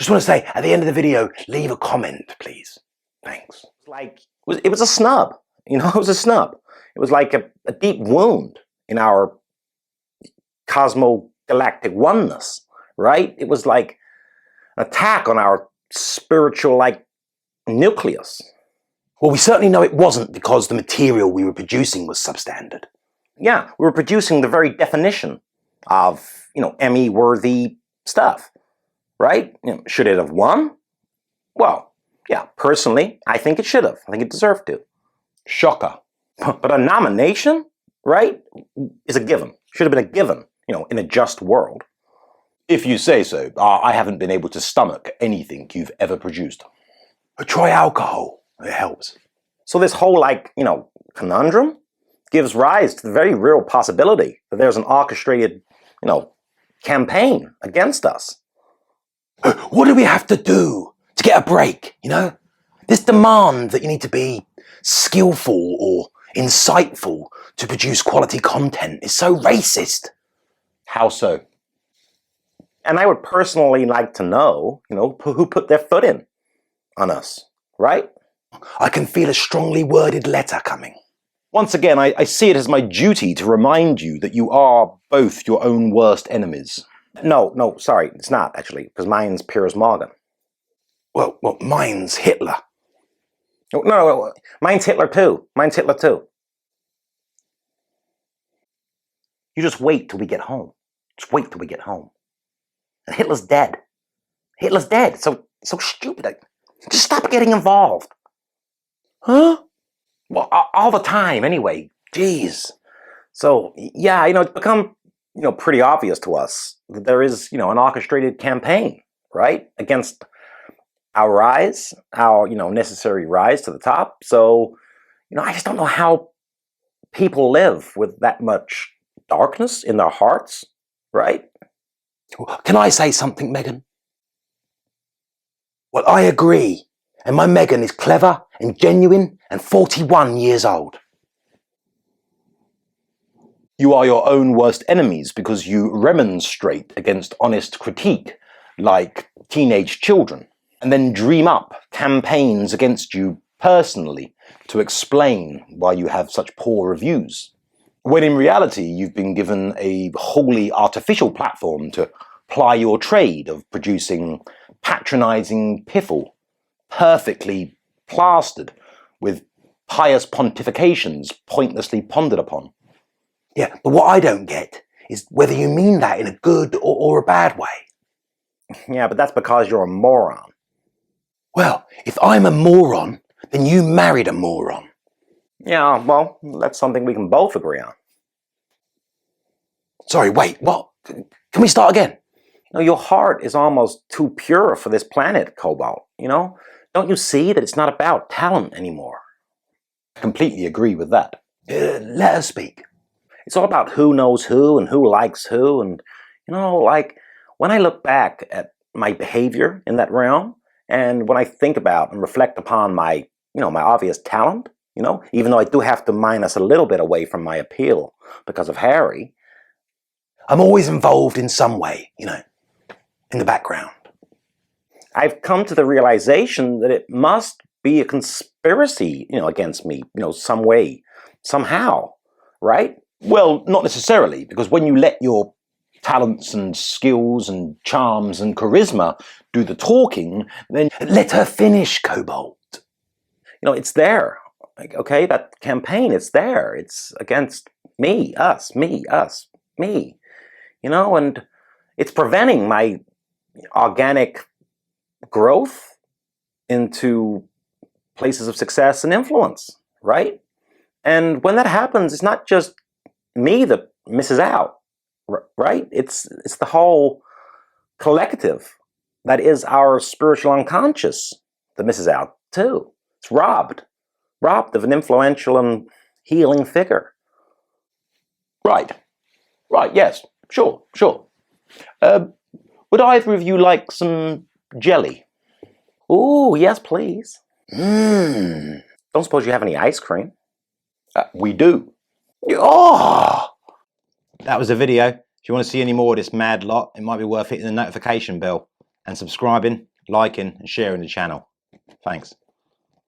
Just want to say, at the end of the video, leave a comment, please. Thanks. It was a snub, you know, it was a snub. It was like a deep wound in our cosmogalactic oneness, right? It was like an attack on our spiritual, nucleus. Well, we certainly know it wasn't because the material we were producing was substandard. Yeah, we were producing the very definition of, Emmy-worthy stuff, right? Should it have won? Well, yeah, personally, I think it should have. I think it deserved to. Shocker. But a nomination, right, is a given. Should have been a given, in a just world. If you say so. I haven't been able to stomach anything you've ever produced. Try alcohol. It helps. So this whole, conundrum gives rise to the very real possibility that there's an orchestrated, campaign against us. What do we have to do to get a break, This demand that you need to be skillful or insightful to produce quality content is so racist. How so? And I would personally like to know, who put their foot in on us, right? I can feel a strongly worded letter coming. Once again, I see it as my duty to remind you that you are both your own worst enemies. No, sorry, it's not, actually, because mine's Piers Morgan. Well, mine's Hitler. No, mine's Hitler too. You just wait till we get home. Just wait till we get home. And Hitler's dead. So stupid. Just stop getting involved. Huh? Well, all the time, anyway. Jeez. So, yeah, it's become, pretty obvious to us that there is, an orchestrated campaign, right? Against our rise, our, necessary rise to the top. So, I just don't know how people live with that much darkness in their hearts, right? Can I say something, Meghan? Well, I agree. And my Meghan is clever and genuine and 41 years old. You are your own worst enemies because you remonstrate against honest critique, like teenage children, and then dream up campaigns against you personally to explain why you have such poor reviews. When in reality, you've been given a wholly artificial platform to ply your trade of producing patronizing piffle, perfectly plastered with pious pontifications pointlessly pondered upon. Yeah, but what I don't get is whether you mean that in a good or a bad way. Yeah, but that's because you're a moron. Well, if I'm a moron, then you married a moron. Yeah, well, that's something we can both agree on. Sorry, wait, what? Can we start again? Your heart is almost too pure for this planet, Cobalt, Don't you see that it's not about talent anymore? I completely agree with that. Let us speak. It's all about who knows who and who likes who. And, when I look back at my behavior in that realm, and when I think about and reflect upon my, my obvious talent, even though I do have to minus a little bit away from my appeal because of Harry. I'm always involved in some way, in the background. I've come to the realization that it must be a conspiracy, against me, some way, somehow, right? Well, not necessarily, because when you let your talents and skills and charms and charisma do the talking, then let her finish, Cobalt. It's there, okay? That campaign, it's there. It's against me, us, me, and it's preventing my organic growth into places of success and influence, right? And when that happens, it's not just me that misses out, right? It's the whole collective that is our spiritual unconscious that misses out too. It's robbed of an influential and healing figure. Right, yes, sure. Would either of you like some jelly? Ooh, yes, please. Mmm. Don't suppose you have any ice cream? We do. Oh! That was a video. If you want to see any more of this mad lot, it might be worth hitting the notification bell and subscribing liking and sharing the channel. Thanks.